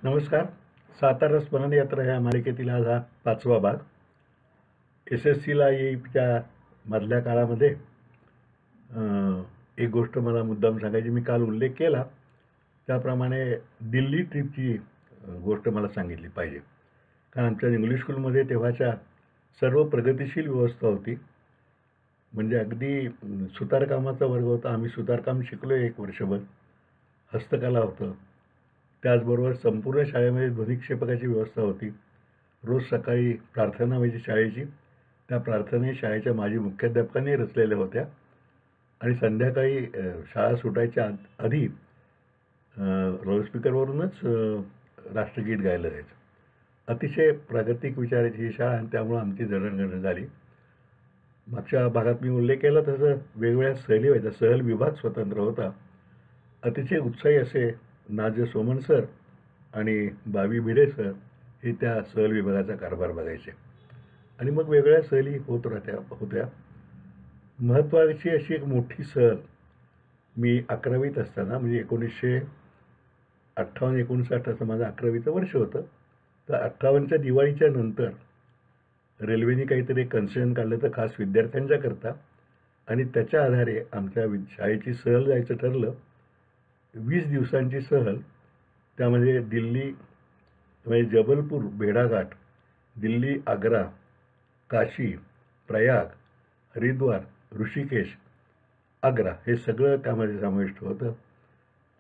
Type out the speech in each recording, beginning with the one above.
नमस्कार. सातारा स्मरण यात्रा ह्या मालिकेतील आज हा 5वा भाग. SSCला येईच्या मधल्या काळामध्ये एक गोष्ट मला मुद्दाम सांगायची. मी काल उल्लेख केला त्याप्रमाणे दिल्ली ट्रिपची गोष्ट मला सांगितली पाहिजे. कारण आमच्या इंग्लिश स्कूलमध्ये तेव्हाच्या सर्व प्रगतिशील व्यवस्था होती. म्हणजे अगदी सुतारकामाचा वर्ग होता. आम्ही सुतारकाम शिकलो 1 वर्षभर. हस्तकला होतं. त्याचबरोबर संपूर्ण शाळेमध्ये ध्वनिक्षेपकाची व्यवस्था होती. रोज सकाळी प्रार्थना व्हायची शाळेची. त्या प्रार्थने शाळेच्या माजी मुख्याध्यापकांनी रचलेल्या होत्या आणि संध्याकाळी शाळा सुटायच्या आधी लाऊडस्पीकरवरूनच राष्ट्रगीत गायलं जायचं. अतिशय प्रागतिक विचाराची ही शाळा आणि त्यामुळं आमची जडणघडण झाली. मागच्या भागात मी उल्लेख केला तसं वेगवेगळ्या सहली व्हायच्या. सहल विभाग स्वतंत्र होता. अतिशय उत्साही असे नाजे सोमन सर आणि बावी भिडे सर हे त्या सहल विभागाचा कारभार बघायचे आणि मग वेगळ्या सहली होत्या. महत्त्वाची अशी एक मोठी सहल मी 11वीत असताना, म्हणजे 1958-59 असं माझं 11वीचं वर्ष होतं. तर 58च्या दिवाळीच्या नंतर रेल्वेने काहीतरी कन्सेशन काढलं तर खास विद्यार्थ्यांच्याकरता, आणि त्याच्या आधारे आमच्या शाळेची सहल जायचं ठरलं. 20 दिवसांची सहल. त्यामध्ये दिल्ली म्हणजे जबलपूर भेड़ाघाट, दिल्ली आग्रा, काशी, प्रयाग, हरिद्वार, ऋषिकेश, आग्रा हे सगळं त्यामध्ये समाविष्ट होतं.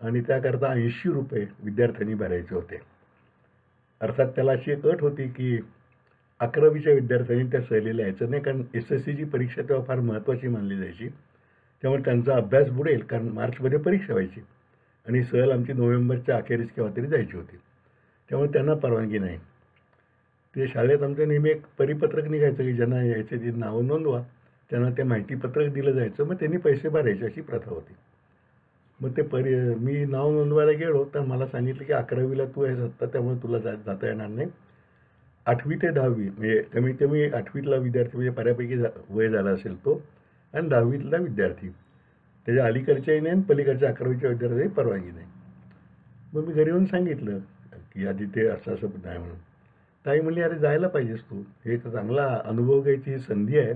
आणि त्याकरता 80 रुपये विद्यार्थ्यांनी भरायचे होते. अर्थात त्याला अशी एक अट होती की 11वीच्या विद्यार्थ्यांनी त्या सहलीला यायचं नाही, कारण SSCची परीक्षा तेव्हा फार महत्त्वाची मानली जायची. त्यामुळे त्यांचा अभ्यास बुडेल, कारण मार्चमध्ये परीक्षा व्हायची आणि सहल आमची नोव्हेंबरच्या अखेरीस केव्हा तरी जायची होती. त्यामुळे त्यांना परवानगी नाही. ते शाळेत आमचं नेहमी एक परिपत्रक निघायचं की ज्यांना यायचे ती नावं नोंदवा. त्यांना ते माहितीपत्रक दिलं जायचं. मग त्यांनी पैसे भरायचे अशी प्रथा होती. मग ते मी नाव नोंदवायला गेलो तर मला सांगितलं की 11वीला तू आहेस आत्ता, त्यामुळे तुला जाता येणार नाही. 8वी ते 10वी म्हणजे कमीत कमी 8वीतला विद्यार्थी म्हणजे बऱ्यापैकी वय झाला असेल तो, आणि 10वीतला विद्यार्थी. त्याच्या अलीकडच्याही नाही आणि पलीकडच्या 11वीच्या विद्यार्थ्यांनी परवानगी नाही. मग मी घरी येऊन सांगितलं की आधी ते असं नाही म्हणून. ताई म्हणली, अरे जायला पाहिजेस तू, हे एक चांगला अनुभव घ्यायची ही संधी आहे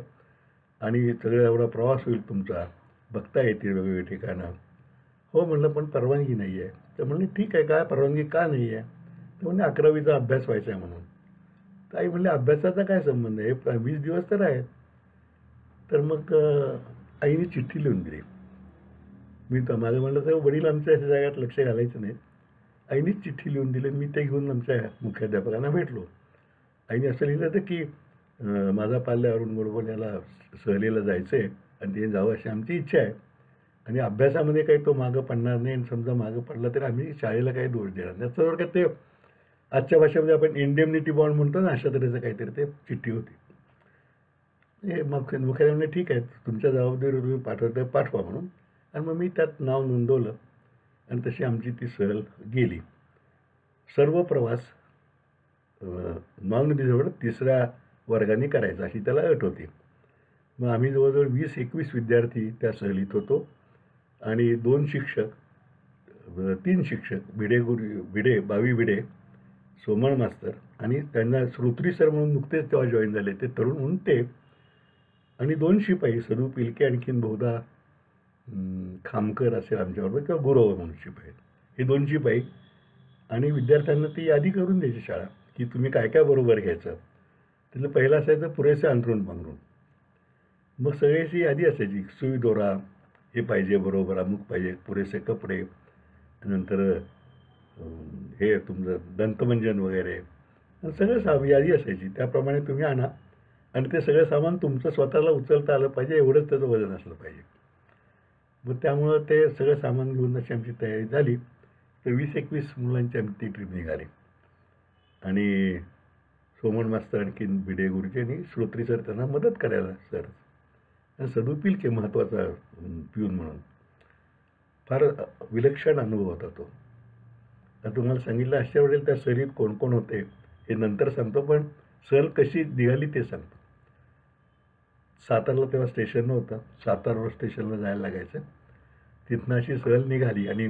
आणि सगळं एवढा प्रवास होईल तुमचा, बघता येतील वेगवेगळी ठिकाणं. हो म्हणलं, पण परवानगी नाही आहे. तर म्हणले ठीक आहे, काय परवानगी का नाही आहे? तर म्हणजे 11वीचा अभ्यास व्हायचा आहे म्हणून. ताई म्हणले, अभ्यासाचा काय संबंध आहे, 20 दिवस तर आहेत. तर मग आईने चिठ्ठी लिहून दिली. मी तर माझं म्हणलं तर वडील आमच्या ह्या जाग्यात लक्ष घालायचं नाही. आईनेच चिठ्ठी लिहून दिली. मी ते घेऊन आमच्या मुख्याध्यापकांना भेटलो. आईने असं लिहिलं होतं की माझा पाल्य अरुण गोडबोले याला सहलीला जायचं आहे आणि ते जावं अशी आमची इच्छा आहे, आणि अभ्यासामध्ये काही तो मागं पडणार नाही, आणि समजा मागं पडला तर आम्ही शाळेला काही दोष देणार नाही. त्याच्यावर ते आजच्या भाषेमध्ये आपण इंडेमनिटी बॉन्ड म्हणतो ना, अशा तऱ्हेचं काहीतरी ते चिठ्ठी होती. हे मुख्याध्यापकाने ठीक आहे, तुमच्या जबाबदारीवर तुम्ही पाठवता पाठवा म्हणून. आणि मग मी त्यात नाव नोंदवलं आणि तशी आमची ती सहल गेली. सर्व प्रवास नॉन रिझर्व्ड 3ऱ्या वर्गाने करायचा अशी त्याला अट होती. मग आम्ही जवळजवळ 20-21 विद्यार्थी त्या सहलीत होतो आणि 2 शिक्षक, 3 शिक्षक, बावी भिडे, सोमण मास्तर, आणि त्यांना श्रोत्री सर म्हणून नुकतेच तेव्हा जॉईन झाले ते तरुण म्हणून ते, आणि 2 शिपाई, सदू पिलके, आणखीन बहुधा खामकर असेल आमच्याबरोबर, किंवा गुरव म्हणून शिपाई. हे 2 शिपाई. आणि विद्यार्थ्यांना ती यादी करून द्यायची शाळा की तुम्ही काय काय बरोबर घ्यायचं. त्यातलं पहिलं असायचं पुरेसे अंथरूण पांघरूण. मग सगळ्याची यादी असायची, सुई दोरा हे पाहिजे बरोबर, अमुक पाहिजे, पुरेसे कपडे, नंतर हे तुमचं दंतमंजन वगैरे सगळं यादी असायची. त्याप्रमाणे तुम्ही आणा, आणि ते सगळं सामान तुमचं स्वतःला उचलता आलं पाहिजे, एवढंच त्याचं वजन असलं पाहिजे. मग त्यामुळं ते सगळं सामान घेऊन अशी आमची तयारी झाली. तर 20-21 मुलांची आमची ट्रीप निघाली. आणि सोमण मास्तर, आणखीन भिडे गुरुजी आणि श्रोत्री सर त्यांना मदत करायला सर, आणि सदू पिलके महत्त्वाचा पिऊन म्हणून. फार विलक्षण अनुभव होता तो. आता तुम्हाला सांगितलं अशा वेळेला त्या सहलीत कोण कोण होते हे नंतर सांगतो, पण सहल कशी निघाली ते सांगतो. सातारला तेव्हा स्टेशन नव्हतं. सातारा स्टेशनला जायला लागायचं. तिथनं अशी सहल निघाली आणि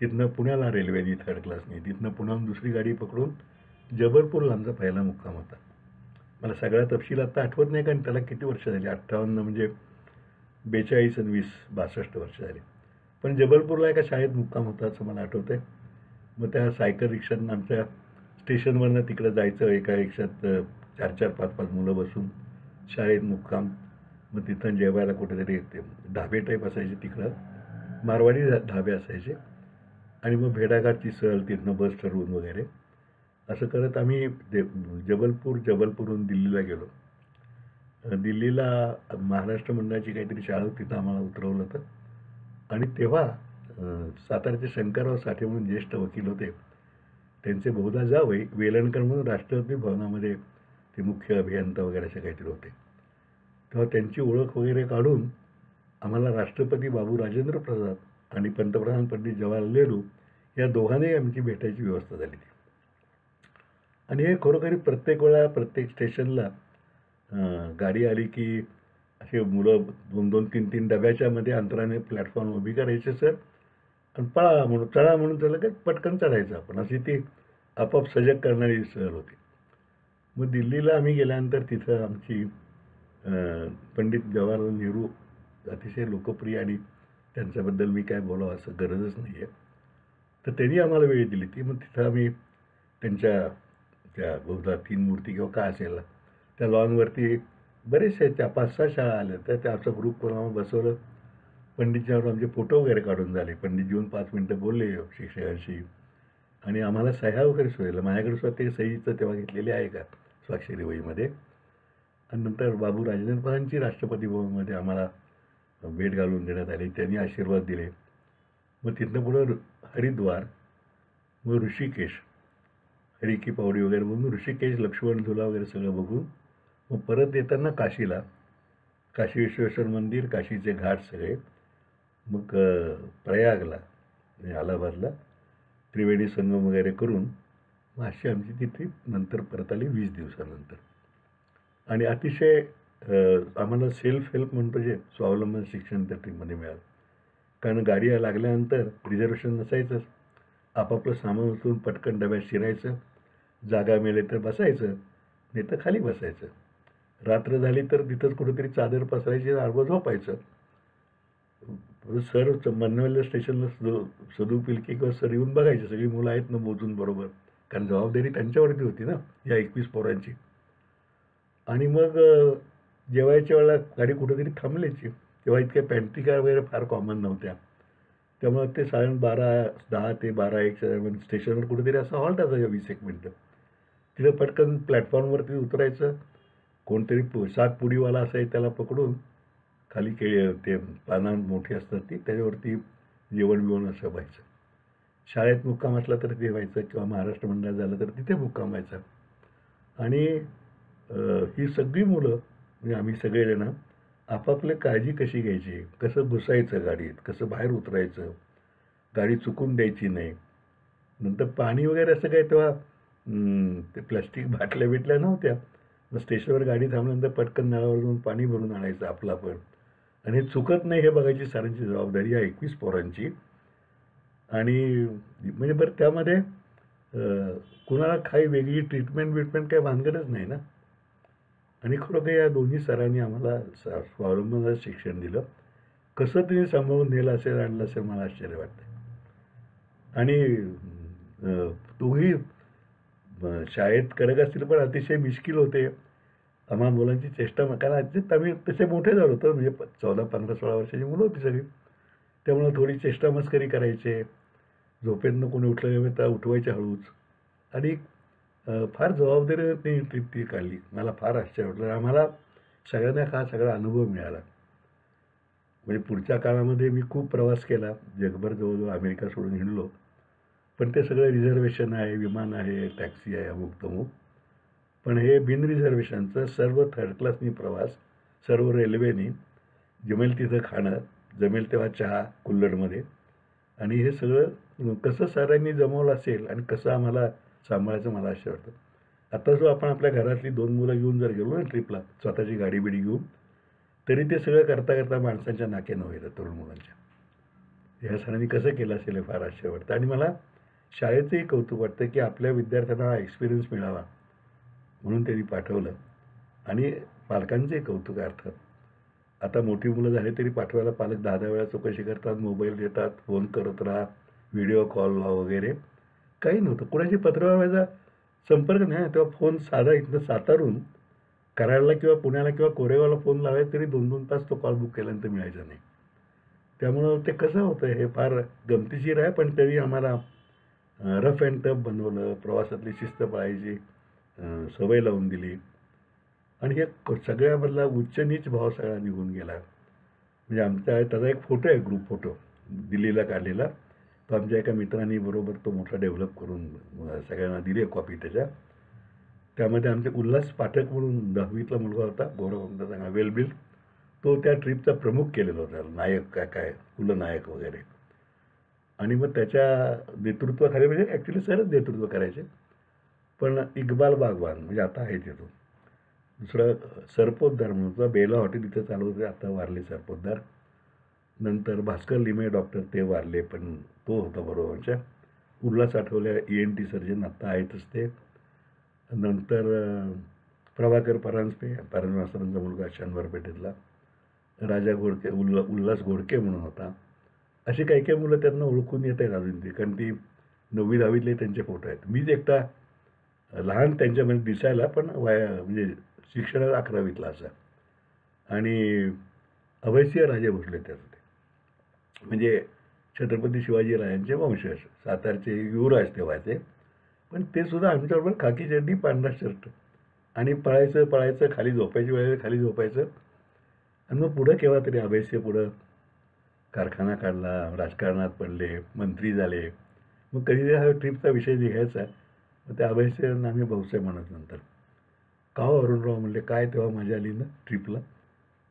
तिथनं पुण्याला रेल्वेने 3rd क्लासने, तिथनं पुण्याहून दुसरी गाडी पकडून जबलपूरला आमचा पहिला मुक्काम होता. मला सगळा तपशील आता आठवत नाही, कारण त्याला किती वर्ष झाली, 58 म्हणजे 42 आणि 20 62 वर्ष झाली. पण जबलपूरला एका शाळेत मुक्काम होता असं मला आठवतं आहे. मग त्या सायकल रिक्षातनं आमच्या स्टेशनवरनं तिकडं जायचं, एका रिक्षात 4-4 5-5 मुलं बसून शाळेत मुक्काम. मग तिथं जेवायला कुठेतरी ते ढाबे टाईप असायचे, तिकडं मारवाडी ढाबे असायचे. आणि मग भेडाघाटची सहल, तिथनं बस ठरवून वगैरे असं करत आम्ही जबलपूरहून दिल्लीला गेलो. दिल्लीला महाराष्ट्र मंडळाची काहीतरी शाळा होती, तिथं आम्हाला उतरवलं होतं. आणि तेव्हा साताऱ्याचे शंकरराव साठे म्हणून ज्येष्ठ वकील होते, त्यांचे बहुधा जावई वेलणकर म्हणून राष्ट्रपती भवनामध्ये ते मुख्य अभियंता वगैरे असे काहीतरी होते. तेव्हा त्यांची ओळख वगैरे काढून आम्हाला राष्ट्रपती बाबू राजेंद्र प्रसाद आणि पंतप्रधान पंडित जवाहरलाल नेहरू या दोघांनाही आमची भेटायची व्यवस्था झाली. आणि हे खरोखरी प्रत्येक वेळा प्रत्येक स्टेशनला गाडी आली की असे मुलं 2-2 3-3 डब्याच्या मध्ये अंतराने प्लॅटफॉर्म उभी करायचे सर, आणि पळा म्हणून चढा म्हणून चढलं की पटकन चढायचं आपण, अशी ती आपोआप सजग करणारी सहल होती. मग दिल्लीला आम्ही गेल्यानंतर तिथं आमची पंडित जवाहरलाल नेहरू अतिशय लोकप्रिय, आणि त्यांच्याबद्दल मी काय बोलावं असं गरजच नाही आहे. तर त्यांनी आम्हाला वेळ दिली ती. मग तिथं आम्ही त्यांच्या त्या बहुधा 3 मूर्ती किंवा काय असेल त्या लॉनवरती बरेचसे 5-6 शाळा आल्या, तर त्याचा ग्रुप करून आम्हाला बसवलं. पंडितजीवर आमचे फोटो वगैरे काढून झाले. पंडितजी येऊन 5 मिनटं बोलले शिक्षकांशी, आणि आम्हाला सह्या वगैरे सोयलं. माझ्याकडे सुद्धा ते सहीचं तेव्हा घेतलेली आहे का स्वाक्षरी वहीमध्ये. आणि नंतर बाबू राजेंद्र प्रसादांची राष्ट्रपती भवनमध्ये आम्हाला भेट घालून देण्यात आली, त्यांनी आशीर्वाद दिले. मग तिथनं पुढं हरिद्वार, मग ऋषिकेश, हरी की पावडी वगैरे बघून ऋषिकेश, लक्ष्मण झुला वगैरे सगळं बघून मग परत येताना काशीला, काशी विश्वेश्वर मंदिर, काशीचे घाट सगळे, मग प्रयागला म्हणजे अलाहाबादला त्रिवेणी संगम वगैरे करून मग अशी आमची ती ट्रीप नंतर परत आली 20 दिवसानंतर. आणि अतिशय आम्हाला सेल्फ हेल्प म्हणतो जे स्वावलंबन शिक्षण त्या ट्रीपमध्ये मिळालं. कारण गाडी लागल्यानंतर रिझर्वेशन नसायचंच, आपापलं सामान उचलून पटकन डब्यात शिरायचं, जागा मिळेल तर बसायचं, नाही तर खाली बसायचं. रात्र झाली तर तिथंच कुठेतरी चादर पसरायची, आडवं झोपायचं. सर मनवेल स्टेशनला सदू पिलके किंवा सर येऊन बघायचे सगळी मुलं आहेत ना मोजून बरोबर, कारण जबाबदारी त्यांच्यावरती होती ना या 21 पोरांची. आणि मग जेवायच्या वेळेला गाडी कुठेतरी थांबल्याची, तेव्हा इतक्या पॅन्ट्री कार वगैरे फार कॉमन नव्हत्या, त्यामुळे ते साधारण 10 ते 12-1च्या दरम्यान स्टेशनवर कुठेतरी असा हॉल्ट असायचा 20-1 मिनटं. तिथं पटकन प्लॅटफॉर्मवरती उतरायचं, कोणतरी सागपुडीवाला असायचा त्याला पकडून खाली ते पानं मोठी असतात ती त्याच्यावरती जेवण बिवण असं व्हायचं. शाळेत मुक्काम असला तर ते व्हायचं, किंवा महाराष्ट्र मंडळात झालं तर तिथे मुक्काम व्हायचा. आणि ही सगळी मुलं म्हणजे आम्ही सगळेजण आपापली काळजी कशी घ्यायची, कसं घुसायचं गाडीत, कसं बाहेर उतरायचं, गाडी चुकून द्यायची नाही. नंतर पाणी वगैरे असं काय तेव्हा ते प्लास्टिक बाटल्या बिटल्या नव्हत्या. मग स्टेशनवर गाडी थांबल्यानंतर पटकन नळावर जाऊन पाणी भरून आणायचं आपलं आपण, आणि हे चुकत नाही हे बघायची सरांची जबाबदारी आहे 21 पोरांची. आणि म्हणजे बरं त्यामध्ये कुणाला काही वेगळी ट्रीटमेंट काही भानगडच नाही ना. आणि खरोखर या दोन्ही सरांनी आम्हाला स्वावलंबनाचं शिक्षण दिलं. कसं तुम्ही सांभाळून नेलं असेल, आणलं असेल, मला आश्चर्य वाटतं. आणि तोही शाळेत कडक असतील पण अतिशय मिश्किल होते. आम्हा मुलांची चेष्टा, कारण आम्ही तसे मोठे झालो होतो, म्हणजे 14, 15, 16 वर्षाची मुलं होती सगळी, त्यामुळे थोडी चेष्टा मस्करी करायचे. झोपेतनं कोणी उठलं तर उठवायचे हळूच. आणि फार जबाबदारीने ट्रीप ती काढली. मला फार आश्चर्य वाटलं. आम्हाला सगळ्यांना हा सगळा अनुभव मिळाला. म्हणजे पुढच्या काळामध्ये मी खूप प्रवास केला, जगभर जवळजवळ अमेरिका सोडून हिंडलो, पण ते सगळं रिझर्वेशन आहे, विमान आहे, टॅक्सी आहे, अमुक तमुक. पण हे बिन रिझर्वेशनचं सर्व 3rd क्लासनी प्रवास, सर्व रेल्वेने, जमेल तिथं खाणं, जमेल तेव्हा चहा कुल्लडमध्ये, आणि हे सगळं कसं सरांनी जमवलं असेल आणि कसं आम्हाला सांभाळायचं मला आश्चर्य वाटतं. आता जो आपण आपल्या घरातली 2 मुलं घेऊन जर गेलो ना ट्रिपला, स्वतःची गाडी बिडी घेऊन, तरी ते सगळं करता करता माणसांच्या नाक्यानं व्हायचं तरुण मुलांच्या. ह्या सरांनी कसं केलं असेल हे फार आश्चर्य वाटतं. आणि मला शाळेचंही कौतुक वाटतं की आपल्या विद्यार्थ्यांना हा एक्सपिरियन्स मिळावा म्हणून त्यांनी पाठवलं. आणि पालकांचंही कौतुक आहे अर्थात. आता मोठी मुलं झाली तरी पाठवायला पालक 10-10 वेळा चौकशी करतात, मोबाईल देतात, फोन करत राहा, व्हिडिओ कॉल वगैरे. काही नव्हतं. कुणाशी पत्रव्यवहाराचा संपर्क नाही. तेव्हा फोन साधा इथनं सातारून कराडला किंवा पुण्याला किंवा कोरेगावला फोन लावायचा तरी 2-2 तास तो कॉल बुक केल्यानंतर मिळायचा नाही. त्यामुळं ते कसं होतं हे फार गमतीशीर आहे. पण तरी आम्हाला रफ अँड टफ बनवलं. प्रवासातली शिस्त पाळायची सवय लावून दिली. आणि हे सगळ्यामधला उच्च-नीच भाव सगळा निघून गेला. म्हणजे आमच्या त्याचा एक फोटो आहे, ग्रुप फोटो दिल्लीला काढलेला. तो आमच्या एका मित्रांनी बरोबर तो मोठा डेव्हलप करून सगळ्यांना दिली आहे कॉपी त्याच्या. त्यामध्ये आमचे उल्हास पाठक म्हणून 10वीतला मुलगा होता, गौरव चांगला वेलबिल. तो त्या ट्रिपचा प्रमुख केलेला होता, नायक काय कुलनायक वगैरे. आणि मग त्याच्या नेतृत्वाखाली म्हणजे ॲक्च्युली सरच नेतृत्व करायचे. पण इक्बाल बागवान म्हणजे आता आहे तिथून. दुसरं सरपोतदार म्हणून होता, बेला हॉटेल इथं चालू होते, आता वारले सरपोतदार. नंतर भास्कर लिमे डॉक्टर ते वारले, पण तो होता बरोबरच्या. उल्हास आठवले ENT सर्जन आत्ता आहेतच ते. नंतर प्रभाकर परांजपे मास्तरांचा मुलगा शनिवार पेठेतला. राजा घोडके उल्हास घोडके म्हणून होता. अशी काही काही मुलं त्यांना ओळखून येत आहेत अजून ती, कारण ती 9वी 10वीतले त्यांचे फोटो आहेत. मीच एकटा लहान त्यांच्यामध्ये दिसायला, पण म्हणजे शिक्षणात 11वीतला असा. आणि अभयसिंह राजे भोसले त्यात होते, म्हणजे छत्रपती शिवाजीराजांचे वंशज, सातारचे युवराज तेव्हाचे. पण ते सुद्धा आमच्याबरोबर खाकी चड्डी पांढरा शर्ट आणि पळायचं खाली झोपायची वेळेला खाली झोपायचं. आणि मग पुढं केव्हा तरी अभयसिंह पुढं कारखाना काढला, राजकारणात पडले, मंत्री झाले. मग कधी हा ट्रिपचा विषय निघायचा. मग त्या अभयसिंह आम्ही भाऊसाहेब म्हणत नंतर. का हो अरुणराव म्हणले, काय तेव्हा मजा आली ना ट्रिपला?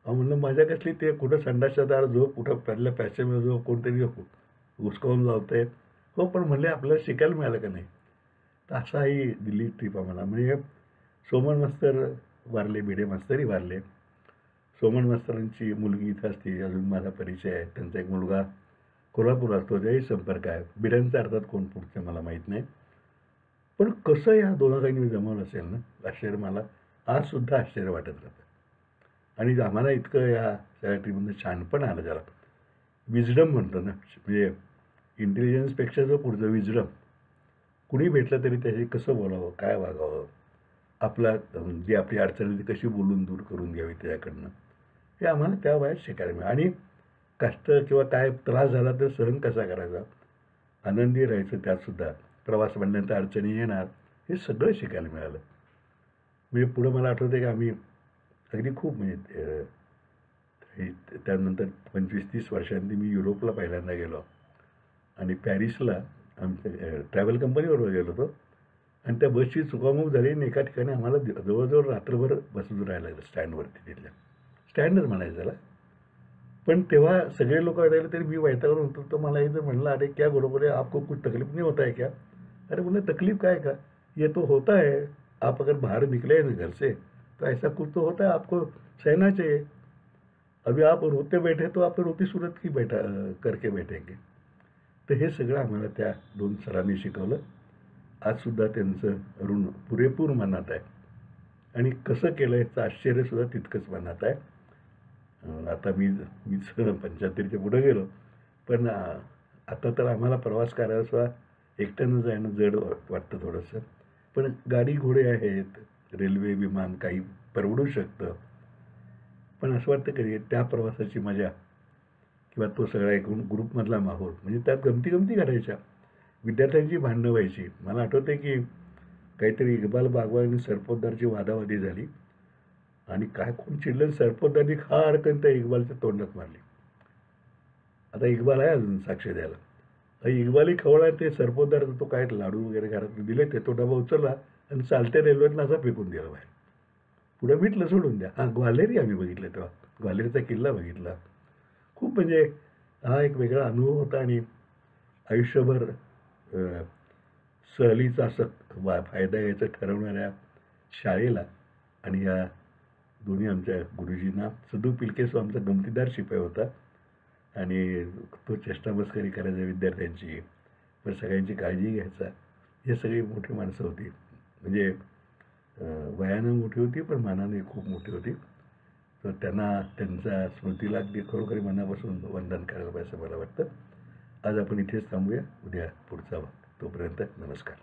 म्हणलं मजा कसली, ते कुठं संडासच्या दार झोप, कुठं पहिल्या पॅसेंजर झोप, कोणतरी हुसकावून लावतंय. हो पण म्हणले आपल्याला शिकायला मिळालं का नाही? तर असाही दिल्ली ट्रिप आम्हाला. म्हणजे सोमन मास्तर वारले, भिडे मास्तरही वारले. सोमन मास्तरांची मुलगी इथं असते, अजून माझा परिचय आहे. त्यांचा एक मुलगा कोल्हापूर असतो, त्याही संपर्क आहे. भिड्यांचा अर्थात कोण पुढचं मला माहीत नाही. पण कसं या दोघांनी जमवलं असेल ना, आश्चर्य मला आजसुद्धा आश्चर्य वाटत राहतं. आणि आम्हाला इतकं या सगळ्या ट्रीपमधून शहाणपण आलं, ज्याला विजडम म्हणतो ना, म्हणजे इंटेलिजन्सपेक्षा जो पुढचं विजडम. कुणी भेटलं तरी त्याशी कसं बोलावं, काय वागावं, आपला जी आपली अडचण ती कशी बोलून दूर करून घ्यावी त्याच्याकडनं, हे आम्हाला त्या वयात शिकायला मिळालं. आणि कष्ट किंवा काय त्रास झाला तर सहन कसा करायचा, आनंदी राहायचं त्यातसुद्धा, प्रवास म्हणल्यानंतर अडचणी येणार, हे सगळं शिकायला मिळालं. म्हणजे पुढं मला आठवतं की आम्ही अगदी खूप म्हणजे त्यानंतर 25-30 वर्षांनी मी युरोपला पहिल्यांदा गेलो. आणि पॅरिसला आमच्या ट्रॅव्हल कंपनीबरोबर गेलो होतो. आणि त्या बसची चुकामुक झाली आणि एका ठिकाणी आम्हाला जवळजवळ रात्रभर बसून राहायला लागलं स्टँडवरती. तिथल्या स्टँडच म्हणायचं त्याला. पण तेव्हा सगळे लोक राहिले तरी मी वैतागून होतो. तर मला एकदा म्हणलं, अरे क्या बरोबर आहे, आपको कुछ तकलीफ नहीं होता है क्या? अरे बोले तकलीफ काय का, ये तो होता है, आप अगर बाहर निकले ना घर से तो ऐसा कुछ तो होता है, आपको सहना चाहिए. अभी आप रोते बैठे तो आप रोती सूरत की करके बैठेंगे. तर हे सगळं आम्हाला त्या 2 सरांनी शिकवलं. आजसुद्धा त्यांचं ऋण पुरेपूर मनात आहे. आणि कसं केलं याचं आश्चर्यसुद्धा तितकंच मनात आहे. आता मीच 75च्या पुढं गेलो. पण आता तर आम्हाला प्रवास करायला सुद्धा एकट्यानं जाणं जड वाटतं थोडंसं. पण गाडी घोडे आहेत, रेल्वे विमान काही परवडू शकतं. पण असं वाटतं कधी त्या प्रवासाची मजा किंवा तो सगळा एकूण ग्रुपमधला माहोल, म्हणजे त्यात गमती घडायच्या. विद्यार्थ्यांची भांडणं व्हायची. मला आठवते की काहीतरी इक्बाल बागवान आणि सरपोतदारची वादावादी झाली. आणि काय कोण चिडलं, सरपोतदारनी खाडकन त्या इक्बालच्या तोंडात मारली. आता इक्बाल आहे अजून साक्ष द्यायला. इक्बालही खवळला. ते सरपोतदार तो काय लाडू वगैरे घरात दिले, ते तो डबा उचलला आणि चालत्या रेल्वेतनं असा फेकून दिला बाहेर. पुढं भेटलं सोडून द्या. ग्वाल्हेरही आम्ही बघितलं तेव्हा, ग्वाल्हेरचा किल्ला बघितला. खूप म्हणजे हा एक वेगळा अनुभव होता. आणि आयुष्यभर सहलीचा असं फायदा घ्यायचा ठरवणाऱ्या शाळेला आणि या दोन्ही आमच्या गुरुजींना, सदू पिलकेसो आमचा गमतीदार शिपाई होता, आणि तो चेष्टामस्करी करायचा विद्यार्थ्यांची, पण सगळ्यांची काळजी घ्यायचा. हे सगळी मोठी माणसं होती. म्हणजे वयानं मोठी होती, पण मानाने खूप मोठी होती. तर त्यांना त्यांच्या स्मृतीला अगदी खरोखरी मनापासून वंदन करायला पाहिजे असं मला वाटतं. आज आपण इथेच थांबूया. उद्या पुढचा भाग. तोपर्यंत नमस्कार.